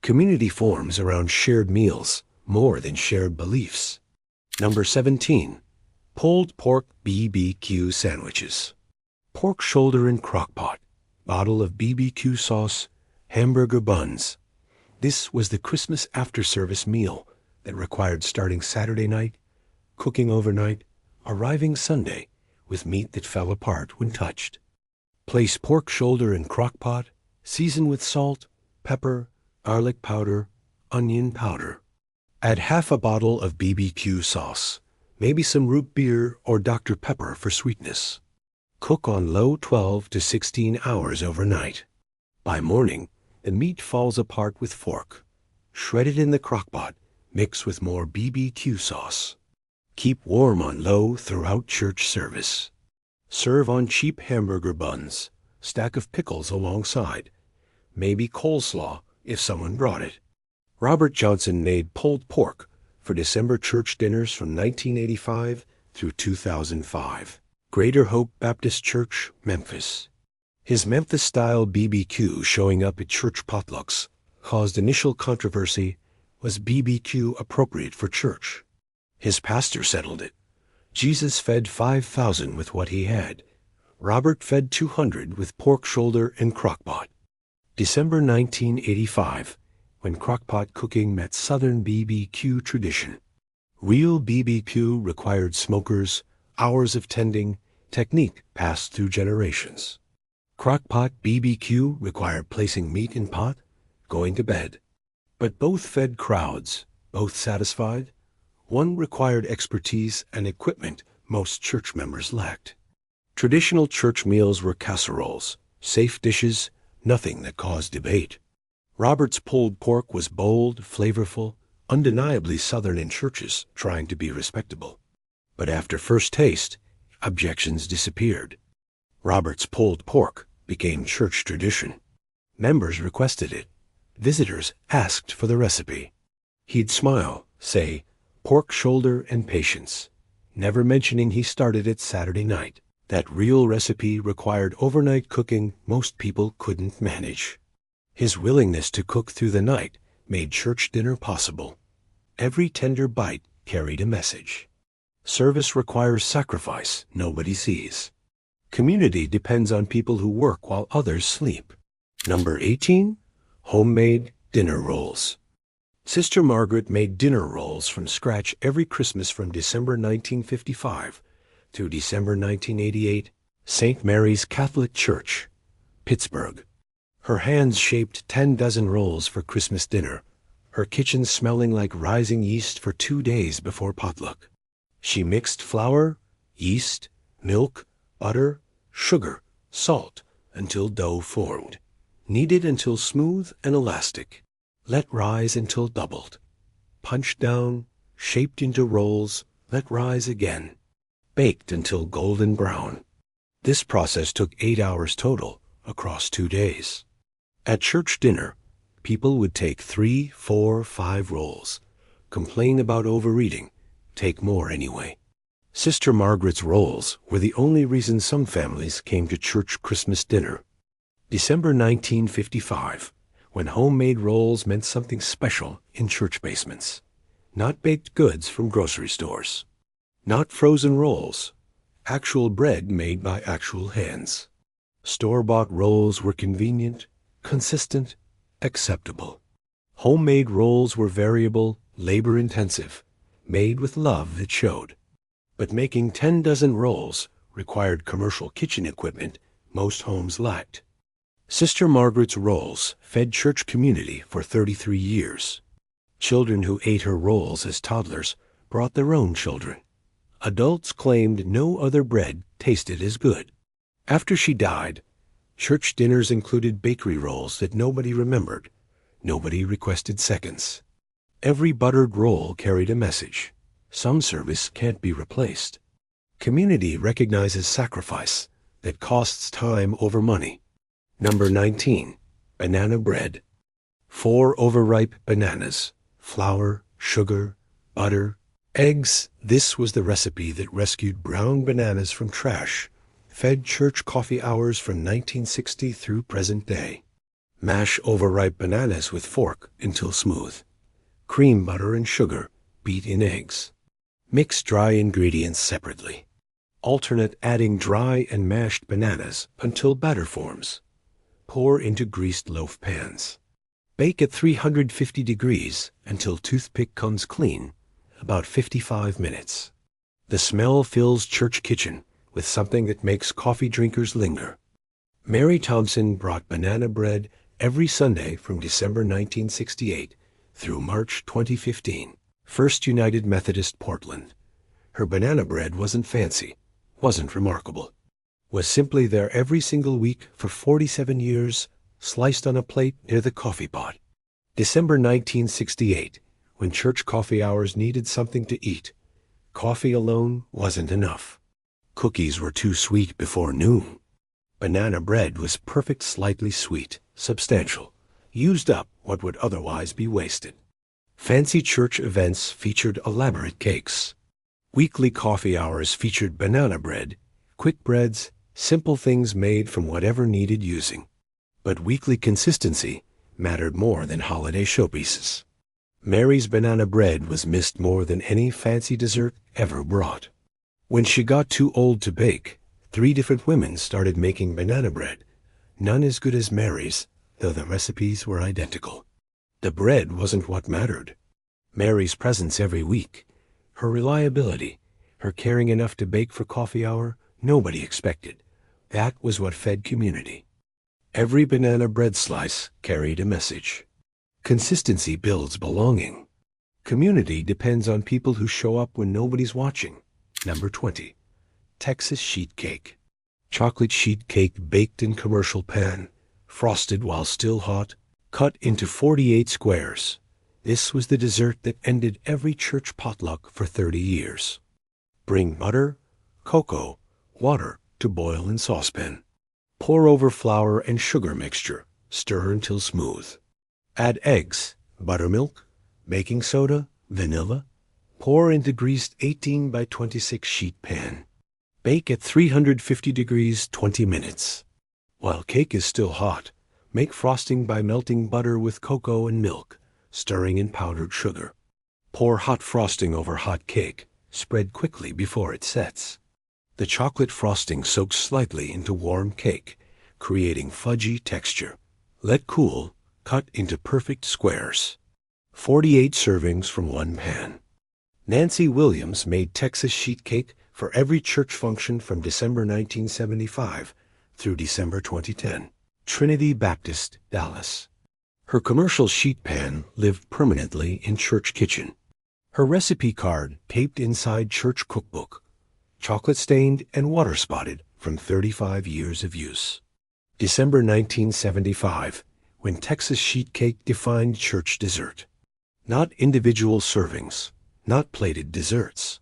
Community forms around shared meals more than shared beliefs. Number 17, pulled pork BBQ sandwiches. Pork shoulder in crockpot, bottle of BBQ sauce, hamburger buns. This was the Christmas after-service meal that required starting Saturday night, cooking overnight, arriving Sunday with meat that fell apart when touched. Place pork shoulder in crockpot, season with salt, pepper, garlic powder, onion powder. Add half a bottle of BBQ sauce, maybe some root beer or Dr. Pepper for sweetness. Cook on low 12 to 16 hours overnight. By morning, the meat falls apart with fork. Shred it in the crockpot, mix with more BBQ sauce. Keep warm on low throughout church service. Serve on cheap hamburger buns, stack of pickles alongside. Maybe coleslaw if someone brought it. Robert Johnson made pulled pork for December church dinners from 1985 through 2005. Greater Hope Baptist Church, Memphis. His Memphis-style BBQ showing up at church potlucks caused initial controversy. Was BBQ appropriate for church? His pastor settled it. Jesus fed 5,000 with what he had. Robert fed 200 with pork shoulder and crockpot. December 1985, when crockpot cooking met Southern BBQ tradition. Real BBQ required smokers, hours of tending, technique passed through generations. Crockpot BBQ required placing meat in pot, going to bed. But both fed crowds, both satisfied. One required expertise and equipment most church members lacked. Traditional church meals were casseroles, safe dishes, nothing that caused debate. Robert's pulled pork was bold, flavorful, undeniably Southern in churches trying to be respectable. But after first taste, objections disappeared. Robert's pulled pork became church tradition. Members requested it. Visitors asked for the recipe. He'd smile, say, pork shoulder and patience, never mentioning he started it Saturday night. That real recipe required overnight cooking most people couldn't manage. His willingness to cook through the night made church dinner possible. Every tender bite carried a message. Service requires sacrifice nobody sees. Community depends on people who work while others sleep. Number 18, homemade dinner rolls. Sister Margaret made dinner rolls from scratch every Christmas from December 1955 to December 1988, St. Mary's Catholic Church, Pittsburgh. Her hands shaped 10 dozen rolls for Christmas dinner, her kitchen smelling like rising yeast for 2 days before potluck. She mixed flour, yeast, milk, butter, sugar, salt until dough formed. Kneaded until smooth and elastic. Let rise until doubled. Punched down, shaped into rolls, let rise again. Baked until golden brown. This process took 8 hours total across 2 days. At church dinner, people would take 3, 4, 5 rolls, complain about overeating, take more anyway. Sister Margaret's rolls were the only reason some families came to church Christmas dinner. December 1955, when homemade rolls meant something special in church basements. Not baked goods from grocery stores. Not frozen rolls. Actual bread made by actual hands. Store-bought rolls were convenient, consistent, acceptable. Homemade rolls were variable, labor-intensive, made with love that showed. But making 10 dozen rolls required commercial kitchen equipment most homes lacked. Sister Margaret's rolls fed church community for 33 years. Children who ate her rolls as toddlers brought their own children. Adults claimed no other bread tasted as good. After she died, church dinners included bakery rolls that nobody remembered. Nobody requested seconds. Every buttered roll carried a message. Some service can't be replaced. Community recognizes sacrifice that costs time over money. Number 19, banana bread. 4 overripe bananas, flour, sugar, butter, eggs. This was the recipe that rescued brown bananas from trash, fed church coffee hours from 1960 through present day. Mash overripe bananas with fork until smooth. Cream butter and sugar, beat in eggs. Mix dry ingredients separately. Alternate adding dry and mashed bananas until batter forms. Pour into greased loaf pans. Bake at 350 degrees until toothpick comes clean, about 55 minutes. The smell fills church kitchen with something that makes coffee drinkers linger. Mary Thompson brought banana bread every Sunday from December 1968 through March 2015. First United Methodist, Portland. Her banana bread wasn't fancy, wasn't remarkable. Was simply there every single week for 47 years, sliced on a plate near the coffee pot. December 1968, when church coffee hours needed something to eat. Coffee alone wasn't enough. Cookies were too sweet before noon. Banana bread was perfect, slightly sweet, substantial, used up what would otherwise be wasted. Fancy church events featured elaborate cakes. Weekly coffee hours featured banana bread, quick breads, simple things made from whatever needed using. But weekly consistency mattered more than holiday showpieces. Mary's banana bread was missed more than any fancy dessert ever brought. When she got too old to bake, 3 different women started making banana bread, none as good as Mary's, though the recipes were identical. The bread wasn't what mattered. Mary's presence every week, her reliability, her caring enough to bake for coffee hour nobody expected. That was what fed community. Every banana bread slice carried a message. Consistency builds belonging. Community depends on people who show up when nobody's watching. Number 20. Texas sheet cake. Chocolate sheet cake baked in commercial pan, frosted while still hot, cut into 48 squares. This was the dessert that ended every church potluck for 30 years. Bring butter, cocoa, water to boil in saucepan. Pour over flour and sugar mixture. Stir until smooth. Add eggs, buttermilk, baking soda, vanilla. Pour into greased 18 by 26 sheet pan. Bake at 350 degrees 20 minutes. While cake is still hot, make frosting by melting butter with cocoa and milk, stirring in powdered sugar. Pour hot frosting over hot cake. Spread quickly before it sets. The chocolate frosting soaks slightly into warm cake, creating fudgy texture. Let cool. Cut into perfect squares. 48 servings from one pan. Nancy Williams made Texas sheet cake for every church function from December 1975 through December 2010. Trinity Baptist, Dallas. Her commercial sheet pan lived permanently in church kitchen. Her recipe card taped inside church cookbook. Chocolate stained and water spotted from 35 years of use. December 1975. When Texas sheet cake defined church dessert. Not individual servings, not plated desserts.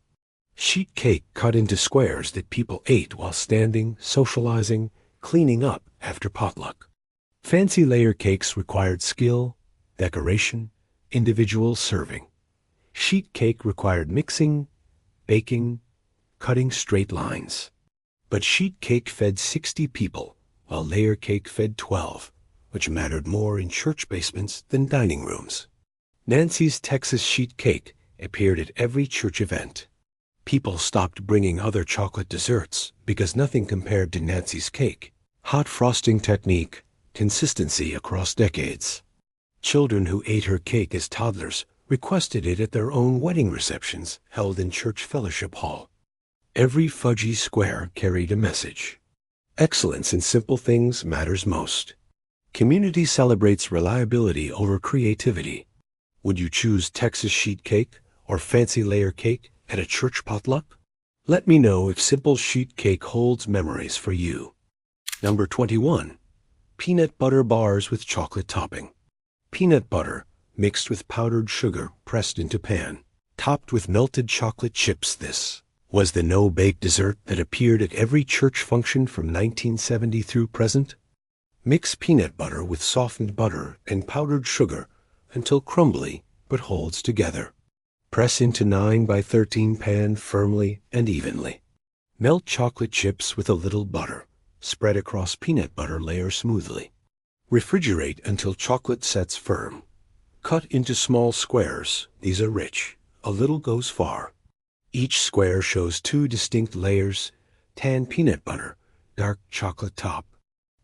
Sheet cake cut into squares that people ate while standing, socializing, cleaning up after potluck. Fancy layer cakes required skill, decoration, individual serving. Sheet cake required mixing, baking, cutting straight lines. But sheet cake fed 60 people, while layer cake fed 12. Which mattered more in church basements than dining rooms. Nancy's Texas sheet cake appeared at every church event. People stopped bringing other chocolate desserts because nothing compared to Nancy's cake. Hot frosting technique, consistency across decades. Children who ate her cake as toddlers requested it at their own wedding receptions held in church fellowship hall. Every fudgy square carried a message. Excellence in simple things matters most. Community celebrates reliability over creativity. Would you choose Texas sheet cake or fancy layer cake at a church potluck? Let me know if simple sheet cake holds memories for you. Number 21. Peanut butter bars with chocolate topping. Peanut butter mixed with powdered sugar pressed into pan, topped with melted chocolate chips. This was the no-bake dessert that appeared at every church function from 1970 through present. Mix peanut butter with softened butter and powdered sugar until crumbly but holds together. Press into 9 by 13 pan firmly and evenly. Melt chocolate chips with a little butter. Spread across peanut butter layer smoothly. Refrigerate until chocolate sets firm. Cut into small squares. These are rich. A little goes far. Each square shows 2 distinct layers, tan peanut butter, dark chocolate top.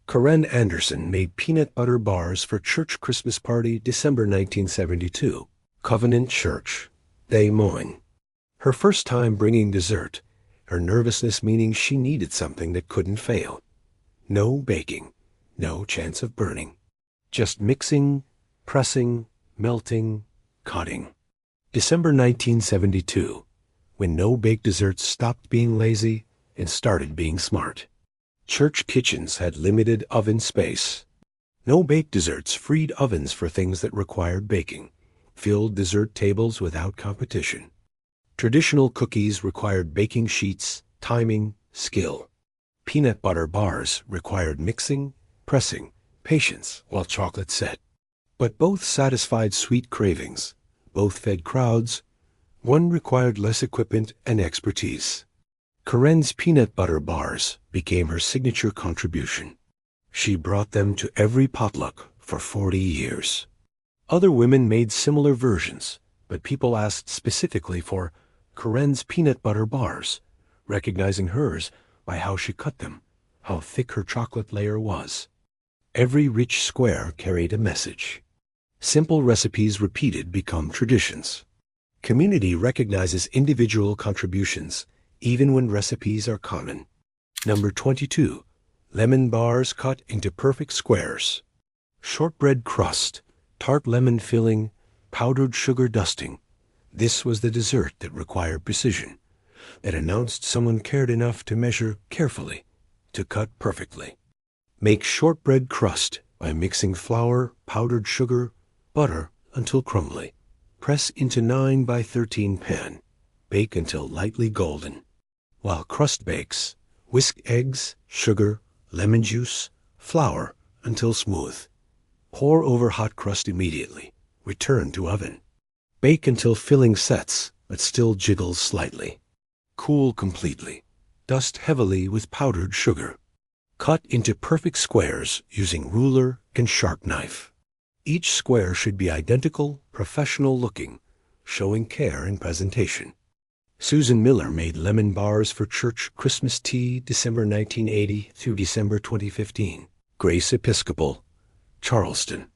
Karen Anderson made peanut butter bars for church Christmas party December 1972. Covenant Church, Des Moines. Her first time bringing dessert, her nervousness meaning she needed something that couldn't fail. No baking, no chance of burning. Just mixing, pressing, melting, cutting. December 1972, when no-bake desserts stopped being lazy and started being smart. Church kitchens had limited oven space. No-bake desserts freed ovens for things that required baking, filled dessert tables without competition. Traditional cookies required baking sheets, timing, skill. Peanut butter bars required mixing, pressing, patience, while chocolate set. But both satisfied sweet cravings. Both fed crowds. One required less equipment and expertise. Corinne's peanut butter bars became her signature contribution. She brought them to every potluck for 40 years. Other women made similar versions, but people asked specifically for Corinne's peanut butter bars, recognizing hers by how she cut them, how thick her chocolate layer was. Every rich square carried a message. Simple recipes repeated become traditions. Community recognizes individual contributions, even when recipes are common. Number 22. Lemon bars cut into perfect squares. Shortbread crust, tart lemon filling, powdered sugar dusting. This was the dessert that required precision, that announced someone cared enough to measure carefully, to cut perfectly. Make shortbread crust by mixing flour, powdered sugar, butter until crumbly. Press into 9 by 13 pan. Bake until lightly golden. While crust bakes, whisk eggs, sugar, lemon juice, flour until smooth. Pour over hot crust immediately. Return to oven. Bake until filling sets, but still jiggles slightly. Cool completely. Dust heavily with powdered sugar. Cut into perfect squares using ruler and sharp knife. Each square should be identical, professional looking, showing care in presentation. Susan Miller made lemon bars for church Christmas tea December 1980 through December 2015. Grace Episcopal, Charleston.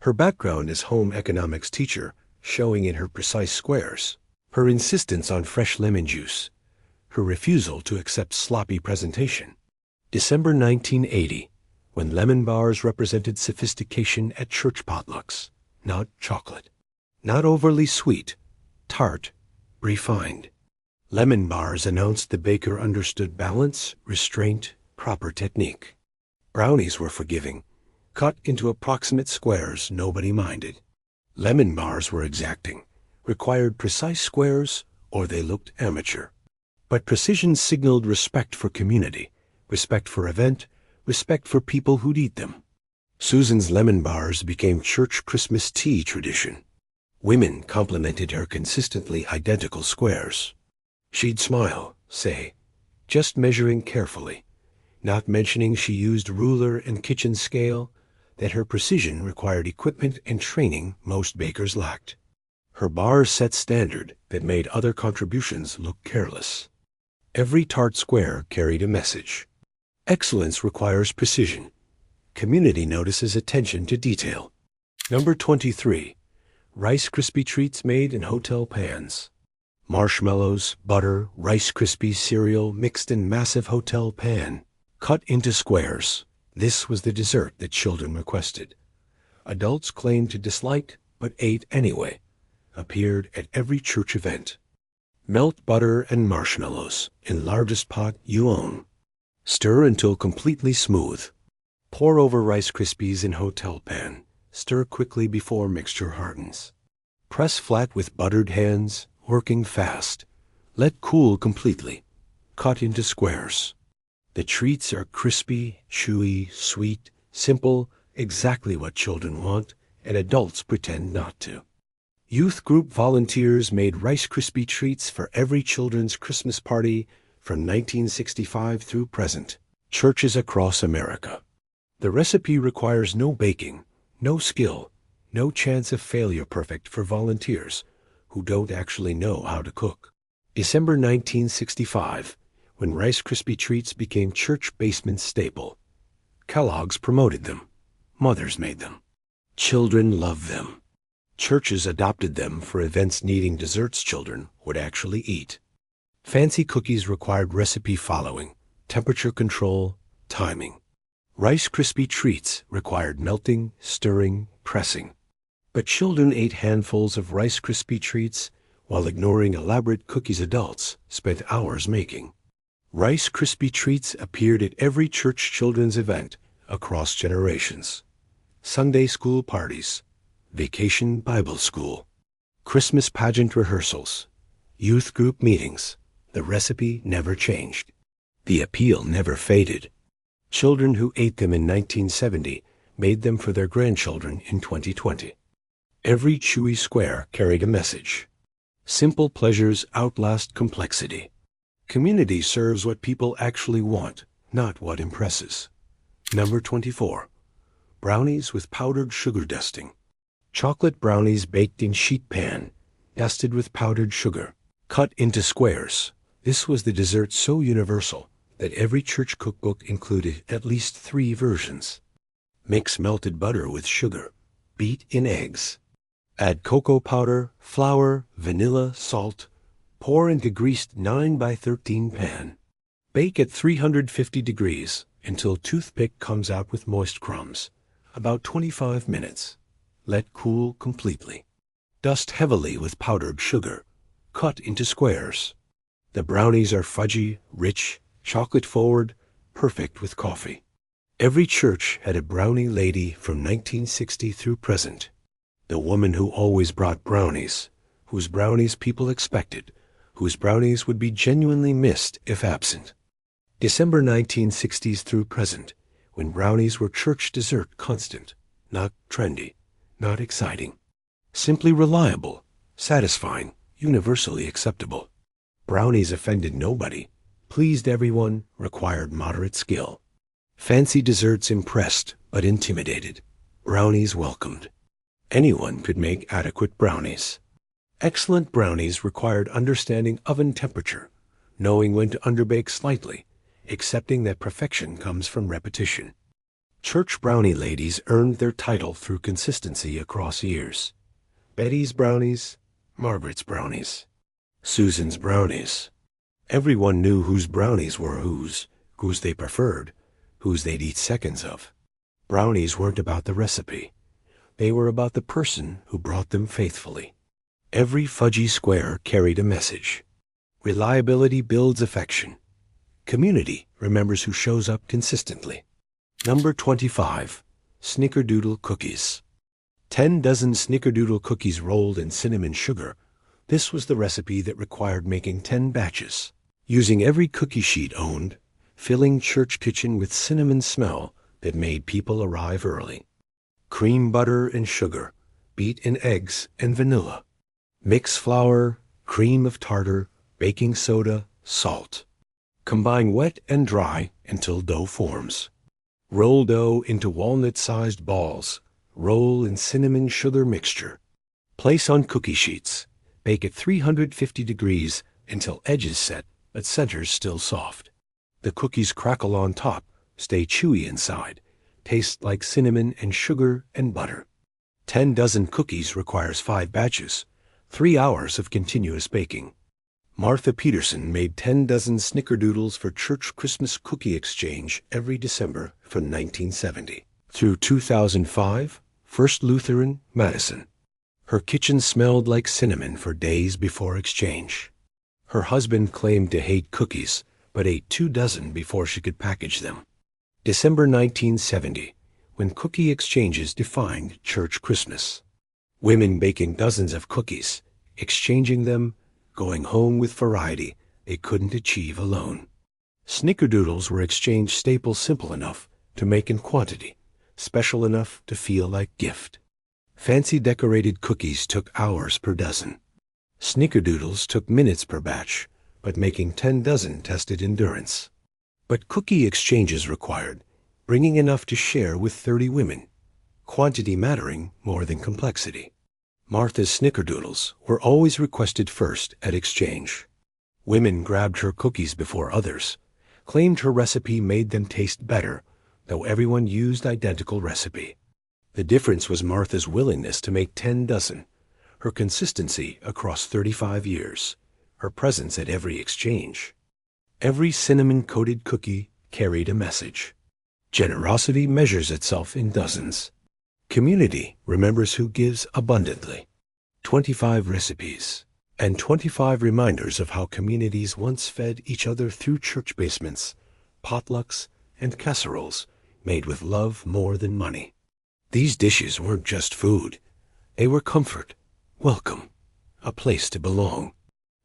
Her background as home economics teacher, showing in her precise squares. Her insistence on fresh lemon juice. Her refusal to accept sloppy presentation. December 1980, when lemon bars represented sophistication at church potlucks, not chocolate. Not overly sweet, tart, refined. Lemon bars announced the baker understood balance, restraint, proper technique. Brownies were forgiving. Cut into approximate squares, nobody minded. Lemon bars were exacting, required precise squares, or they looked amateur. But precision signaled respect for community, respect for event, respect for people who'd eat them. Susan's lemon bars became church Christmas tea tradition. Women complimented her consistently identical squares. She'd smile, say, just measuring carefully, not mentioning she used ruler and kitchen scale, that her precision required equipment and training most bakers lacked. Her bars set standard that made other contributions look careless. Every tart square carried a message. Excellence requires precision. Community notices attention to detail. Number 23. Rice Krispie treats made in hotel pans. Marshmallows, butter, Rice Krispies cereal mixed in massive hotel pan. Cut into squares. This was the dessert that children requested. Adults claimed to dislike, but ate anyway. Appeared at every church event. Melt butter and marshmallows in largest pot you own. Stir until completely smooth. Pour over Rice Krispies in hotel pan. Stir quickly before mixture hardens. Press flat with buttered hands, working fast. Let cool completely. Cut into squares. The treats are crispy, chewy, sweet, simple, exactly what children want, and adults pretend not to. Youth group volunteers made Rice Krispie treats for every children's Christmas party from 1965 through present. Churches across America. The recipe requires no baking, no skill, no chance of failure perfect for volunteers who don't actually know how to cook. December 1965, when Rice Krispie treats became church basement staple. Kellogg's promoted them. Mothers made them. Children loved them. Churches adopted them for events needing desserts children would actually eat. Fancy cookies required recipe following, temperature control, timing. Rice Krispie treats required melting, stirring, pressing. But children ate handfuls of Rice Krispie treats while ignoring elaborate cookies adults spent hours making. Rice Krispie treats appeared at every church children's event across generations. Sunday school parties, vacation Bible school, Christmas pageant rehearsals, Youth group meetings. The recipe never changed. The appeal never faded. Children who ate them in 1970 made them for their grandchildren in 2020. Every chewy square carried a message. Simple pleasures outlast complexity. Community serves what people actually want, not what impresses. Number 24. Brownies with powdered sugar dusting. Chocolate brownies baked in sheet pan, dusted with powdered sugar, cut into squares. This was the dessert so universal that every church cookbook included at least 3 versions. Mix melted butter with sugar. Beat in eggs. Add cocoa powder, flour, vanilla, salt. Pour into greased 9 by 13 pan. Bake at 350 degrees until toothpick comes out with moist crumbs. About 25 minutes. Let cool completely. Dust heavily with powdered sugar. Cut into squares. The brownies are fudgy, rich, chocolate-forward, perfect with coffee. Every church had a Brownie Lady from 1960 through present. The woman who always brought brownies, whose brownies people expected, whose brownies would be genuinely missed if absent. December 1960s through present, when brownies were church dessert constant, not trendy, not exciting. Simply reliable, satisfying, universally acceptable. Brownies offended nobody, pleased everyone, required moderate skill. Fancy desserts impressed but intimidated. Brownies welcomed. Anyone could make adequate brownies. Excellent brownies required understanding oven temperature, knowing when to underbake slightly, accepting that perfection comes from repetition. Church Brownie Ladies earned their title through consistency across years. Betty's brownies, Margaret's brownies, Susan's brownies. Everyone knew whose brownies were whose they preferred, whose they'd eat seconds of. Brownies weren't about the recipe. They were about the person who brought them faithfully. Every fudgy square carried a message. Reliability builds affection. Community remembers who shows up consistently. Number 25. Snickerdoodle Cookies. 10 dozen Snickerdoodle cookies rolled in cinnamon sugar. This was the recipe that required making 10 batches. Using every cookie sheet owned, filling church kitchen with cinnamon smell that made people arrive early. Cream butter and sugar, beat in eggs and vanilla. Mix flour, cream of tartar, baking soda, salt. Combine wet and dry until dough forms. Roll dough into walnut-sized balls. Roll in cinnamon sugar mixture. Place on cookie sheets. Bake at 350 degrees until edges set but centers still soft. The cookies crackle on top, stay chewy inside, taste like cinnamon and sugar and butter. 10 dozen cookies requires 5 batches, 3 hours of continuous baking. Martha Peterson made 10 dozen snickerdoodles for church Christmas cookie exchange every December from 1970 through 2005, First Lutheran, Madison. Her kitchen smelled like cinnamon for days before exchange. Her husband claimed to hate cookies, but ate 2 dozen before she could package them. December 1970, when cookie exchanges defined church Christmas. Women baking dozens of cookies, exchanging them, going home with variety they couldn't achieve alone. Snickerdoodles were exchange staples simple enough to make in quantity, special enough to feel like gift. Fancy decorated cookies took hours per dozen. Snickerdoodles took minutes per batch, but making 10 dozen tested endurance. But cookie exchanges required bringing enough to share with 30 women, quantity mattering more than complexity. Martha's snickerdoodles were always requested first at exchange. Women grabbed her cookies before others, claimed her recipe made them taste better, though everyone used identical recipe. The difference was Martha's willingness to make 10 dozen, her consistency across 35 years, her presence at every exchange. Every cinnamon-coated cookie carried a message. Generosity measures itself in dozens. Community remembers who gives abundantly. 25 recipes, and 25 reminders of how communities once fed each other through church basements, potlucks, and casseroles made with love more than money. These dishes weren't just food. They were comfort, welcome, a place to belong.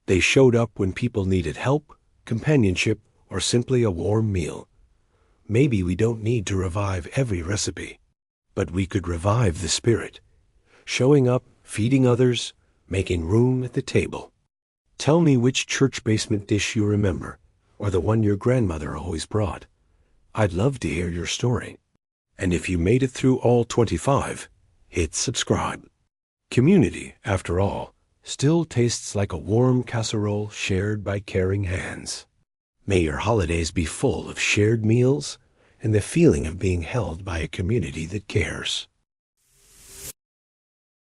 They showed up when people needed help, companionship, or simply a warm meal. Maybe we don't need to revive every recipe, but we could revive the spirit. Showing up, feeding others, making room at the table. Tell me which church basement dish you remember, or the one your grandmother always brought. I'd love to hear your story. And if you made it through all 25, hit subscribe. Community, after all, still tastes like a warm casserole shared by caring hands. May your holidays be full of shared meals and the feeling of being held by a community that cares.